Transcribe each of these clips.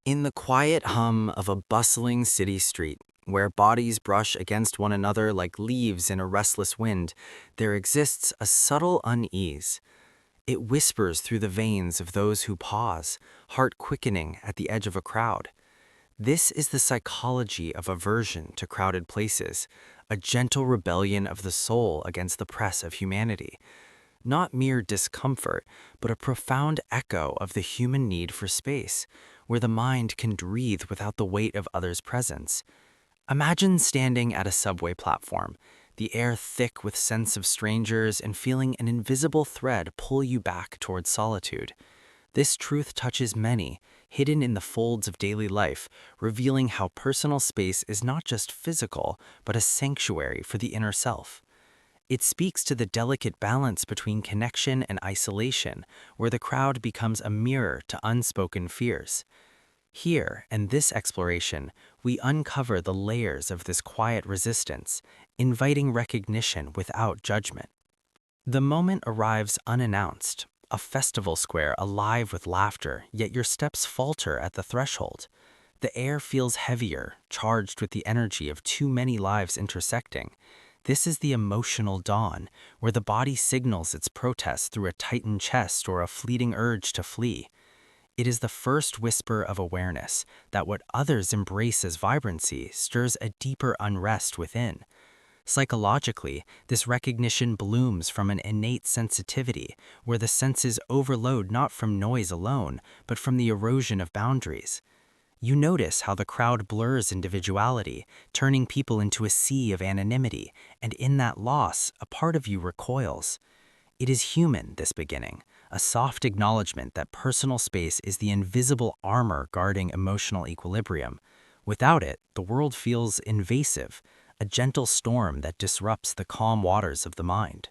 In the quiet hum of a bustling city street, where bodies brush against one another like leaves in a restless wind, there exists a subtle unease. It whispers through the veins of those who pause, heart quickening at the edge of a crowd. This is the psychology of aversion to crowded places, a gentle rebellion of the soul against the press of humanity. Not mere discomfort, but a profound echo of the human need for space, where the mind can breathe without the weight of others' presence. Imagine standing at a subway platform, the air thick with scents of strangers, and feeling an invisible thread pull you back towards solitude. This truth touches many, hidden in the folds of daily life, revealing how personal space is not just physical, but a sanctuary for the inner self. It speaks to the delicate balance between connection and isolation, where the crowd becomes a mirror to unspoken fears. Here, in this exploration, we uncover the layers of this quiet resistance, inviting recognition without judgment. The moment arrives unannounced, a festival square alive with laughter, yet your steps falter at the threshold. The air feels heavier, charged with the energy of too many lives intersecting. This is the emotional dawn, where the body signals its protest through a tightened chest or a fleeting urge to flee. It is the first whisper of awareness that what others embrace as vibrancy stirs a deeper unrest within. Psychologically, this recognition blooms from an innate sensitivity, where the senses overload not from noise alone, but from the erosion of boundaries. You notice how the crowd blurs individuality, turning people into a sea of anonymity, and in that loss, a part of you recoils. It is human, this beginning, a soft acknowledgement that personal space is the invisible armor guarding emotional equilibrium. Without it, the world feels invasive, a gentle storm that disrupts the calm waters of the mind.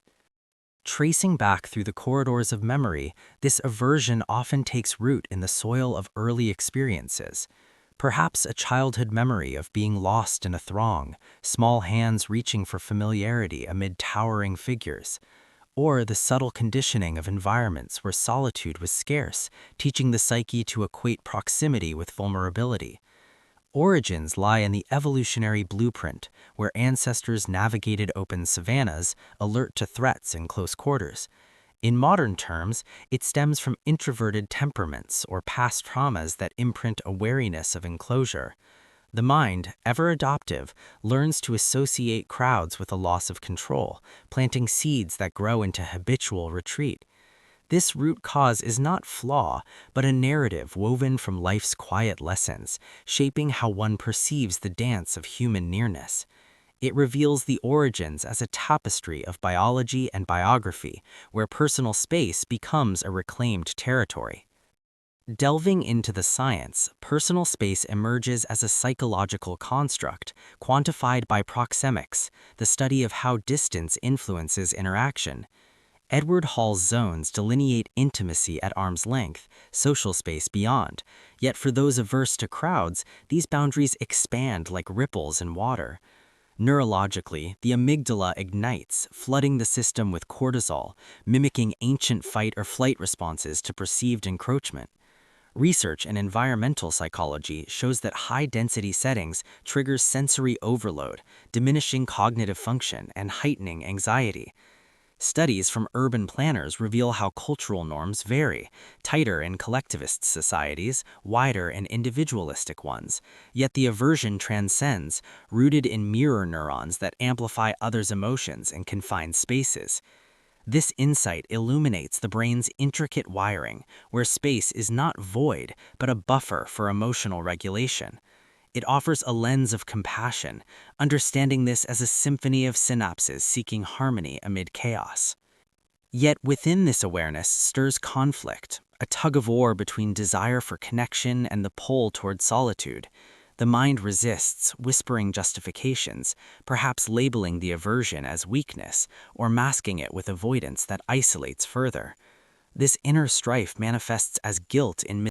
Tracing back through the corridors of memory, this aversion often takes root in the soil of early experiences. Perhaps a childhood memory of being lost in a throng, small hands reaching for familiarity amid towering figures. Or the subtle conditioning of environments where solitude was scarce, teaching the psyche to equate proximity with vulnerability. Origins lie in the evolutionary blueprint, where ancestors navigated open savannas, alert to threats in close quarters. In modern terms, it stems from introverted temperaments or past traumas that imprint a wariness of enclosure. The mind, ever adaptive, learns to associate crowds with a loss of control, planting seeds that grow into habitual retreat. This root cause is not flaw, but a narrative woven from life's quiet lessons, shaping how one perceives the dance of human nearness. It reveals the origins as a tapestry of biology and biography, where personal space becomes a reclaimed territory. Delving into the science, personal space emerges as a psychological construct, quantified by proxemics, the study of how distance influences interaction. Edward Hall's zones delineate intimacy at arm's length, social space beyond. Yet for those averse to crowds, these boundaries expand like ripples in water. Neurologically, the amygdala ignites, flooding the system with cortisol, mimicking ancient fight or flight responses to perceived encroachment. Research in environmental psychology shows that high-density settings trigger sensory overload, diminishing cognitive function and heightening anxiety. Studies from urban planners reveal how cultural norms vary, tighter in collectivist societies, wider in individualistic ones. Yet the aversion transcends, rooted in mirror neurons that amplify others' emotions in confined spaces. This insight illuminates the brain's intricate wiring, where space is not void, but a buffer for emotional regulation. It offers a lens of compassion, understanding this as a symphony of synapses seeking harmony amid chaos. Yet within this awareness stirs conflict, a tug-of-war between desire for connection and the pull toward solitude. The mind resists, whispering justifications, perhaps labeling the aversion as weakness or masking it with avoidance that isolates further. This inner strife manifests as guilt in